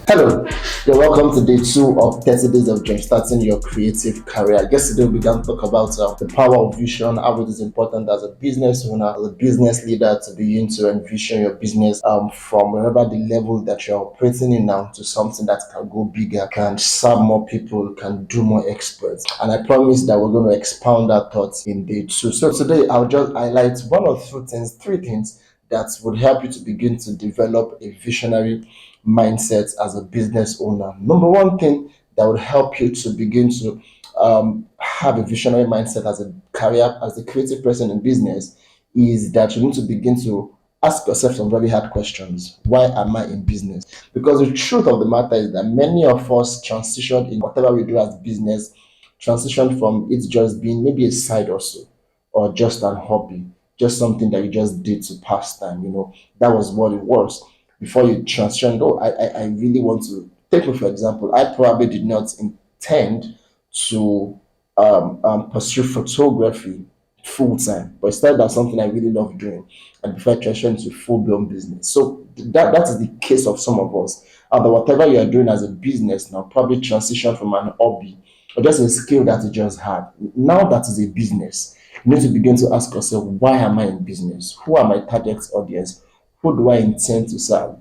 Hello, you're welcome to day two of 30 days of jumpstarting your creative career. Yesterday, we began to talk about the power of vision, how it is important as a business owner, as a business leader to begin to envision your business from wherever the level that you're operating in now to something that can go bigger, can serve more people, can do more experts. And I promise that we're going to expound our thoughts in day two. So today, I'll just highlight one or two things, three things that would help you to begin to develop a visionary mindset as a business owner. Number one thing that would help you to begin to have a visionary mindset as a career, as a creative person in business, is that you need to begin to ask yourself some very hard questions. Why am I in business? Because the truth of the matter is that many of us transition in whatever we do as business, transition from it just being maybe a side also, or just an hobby, just something that you just did to pass time. That was what it was before you transitioned. Oh, I really want to take me for example. I probably did not intend to pursue photography full time, but it started as something I really love doing, and before I transitioned to full blown business. So that is the case of some of us. And whatever you are doing as a business now probably transition from an hobby or just a skill that you just had. Now that is a business. You need to begin to ask yourself, why am I in business? Who are my target audience? Who do I intend to serve?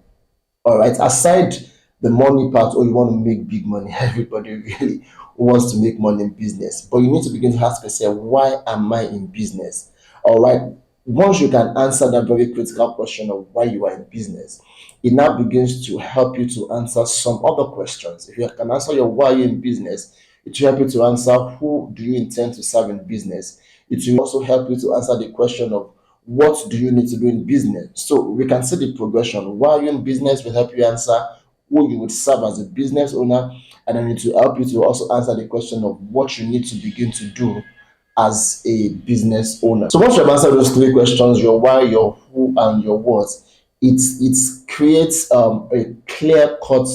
All right. Aside the money part, or you want to make big money, everybody really wants to make money in business. But you need to begin to ask yourself, why am I in business? All right. Once you can answer that very critical question of why you are in business, it now begins to help you to answer some other questions. If you can answer your why you're in business, it will help you to answer who do you intend to serve in business. It will also help you to answer the question of what do you need to do in business. So we can see the progression. Why are you in business will help you answer who you would serve as a business owner, and then it will help you to also answer the question of what you need to begin to do as a business owner. So once you have answered those three questions, your why, your who, and your what, it creates a clear cut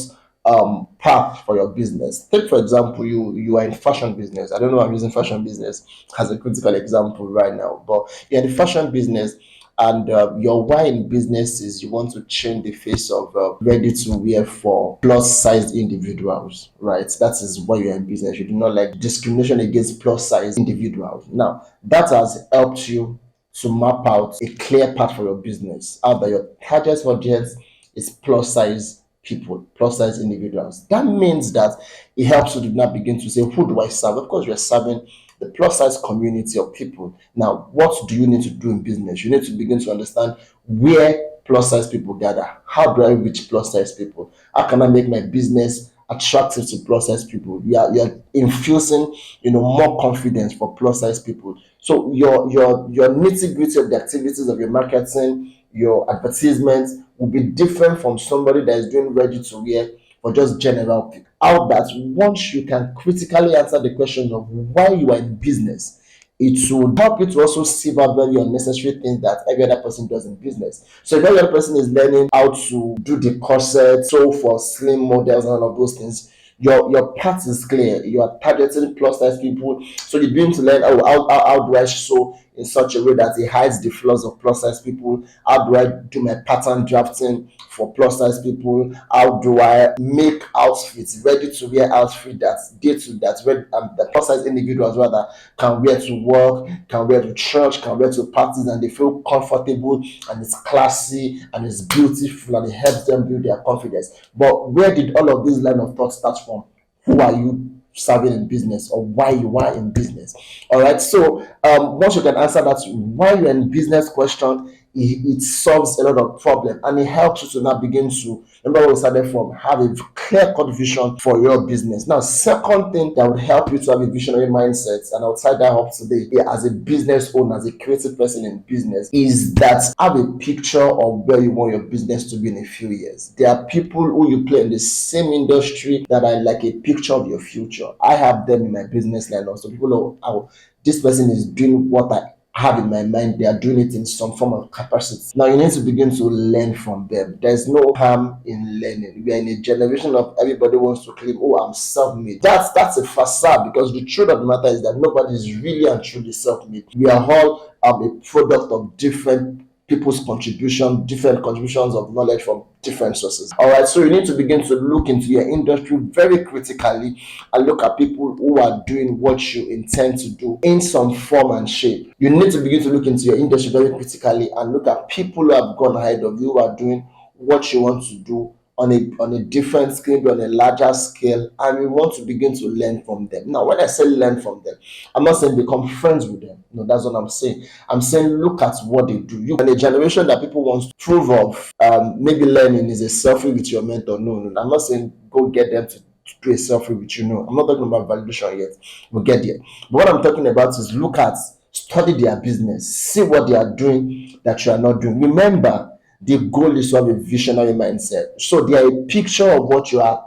path for your business. Take for example, you are in fashion business. I don't know, I'm using fashion business as a critical example right now, but you're in the fashion business, and your why in business is you want to change the face of ready to wear for plus sized individuals, right? That is why you're in business. You do not like discrimination against plus size individuals. Now that has helped you to map out a clear path for your business, how that your target audience is plus size people, plus size individuals. That means that it helps you to now begin to say, who do I serve? Of course, you're serving the plus size community of people. Now, what do you need to do in business? You need to begin to understand where plus size people gather. How do I reach plus size people? How can I make my business attractive to plus size people? You're infusing, more confidence for plus size people. So your nitty gritty of the activities of your marketing, your advertisements will be different from somebody that is doing ready to wear for just general people. How that once you can critically answer the question of why you are in business, it will help you to also sieve out very unnecessary things that every other person does in business. So if every other person is learning how to do the corset, sew for slim models and all of those things, your path is clear. You are targeting plus size people, so you begin to learn, oh, how do I sew in such a way that it hides the flaws of plus size people? How do I do my pattern drafting for plus size people? How do I make outfits, ready to wear outfit that plus size individuals rather can wear to work, can wear to church, can wear to parties, and they feel comfortable, and it's classy and it's beautiful, and it helps them build their confidence. But where did all of this line of thought start from? Who are you serving in business, or why you are in business? All right. So once you can answer that why you're in business question, it solves a lot of problem, and it helps you to now begin to remember where we started from, have a clear cut vision for your business. Now, second thing that would help you to have a visionary mindset, and I'll tie that up today, as a business owner, as a creative person in business, is that have a picture of where you want your business to be in a few years. There are people who you play in the same industry that are like a picture of your future. I have them in my business line also. People know how this person is doing what I have in my mind. They are doing it in some form of capacity. Now you need to begin to learn from them. There's no harm in learning. We are in a generation of everybody wants to claim, oh, I'm self-made. That's a facade, because the truth of the matter is that nobody is really and truly self-made. We are all a product of different people's contribution, different contributions of knowledge from different sources. All right, so you need to begin to look into your industry very critically and look at people who are doing what you intend to do in some form and shape. You need to begin to look into your industry very critically and look at people who have gone ahead of you, who are doing what you want to do on a different scale, on a larger scale, and we want to begin to learn from them. Now, when I say learn from them, I'm not saying become friends with them. No, that's what I'm saying. I'm saying look at what they do. You in a generation that people want to prove of, maybe learning is a selfie with your mentor. No, no, I'm not saying go get them to do a selfie with you. No, I'm not talking about validation yet. We'll get there. But what I'm talking about is look at, study their business, see what they are doing that you are not doing. Remember, the goal is to have a visionary mindset. So they are a picture of what you are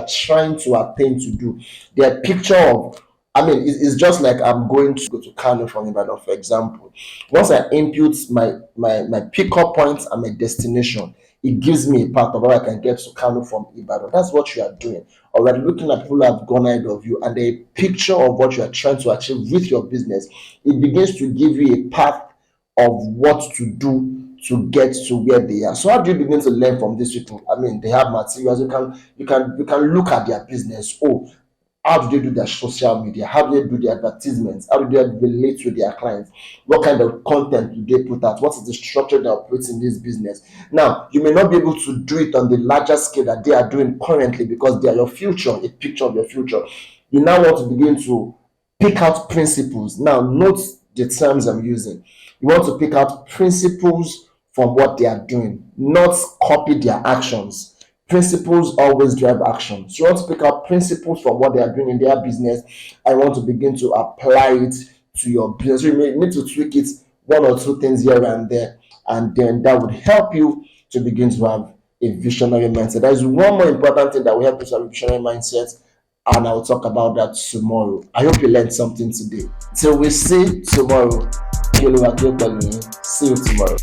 trying to attain to do. They are a picture of, I mean, it's just like I'm going to go to Kano from Ibadan, for example. Once I input my pickup points and my destination, it gives me a path of how I can get to Kano from Ibadan. That's what you are doing. Already looking at people who have gone ahead of you and a picture of what you are trying to achieve with your business, it begins to give you a path of what to do to get to where they are. So how do you begin to learn from these people? I mean, they have materials. You can look at their business. Oh, how do they do their social media? How do they do their advertisements? How do they relate with their clients? What kind of content do they put out? What is the structure that operates in this business? Now, you may not be able to do it on the larger scale that they are doing currently because they are your future, a picture of your future. You now want to begin to pick out principles. Now, note the terms I'm using. You want to pick out principles from what they are doing, not copy their actions. Principles always drive action. So you want to pick out principles from what they are doing in their business and want to begin to apply it to your business. So you may need to tweak it one or two things here and there, and then that would help you to begin to have a visionary mindset. There is one more important thing that will help you to have a visionary mindset, and I'll talk about that tomorrow. I hope you learned something today. Till we see tomorrow. See you tomorrow.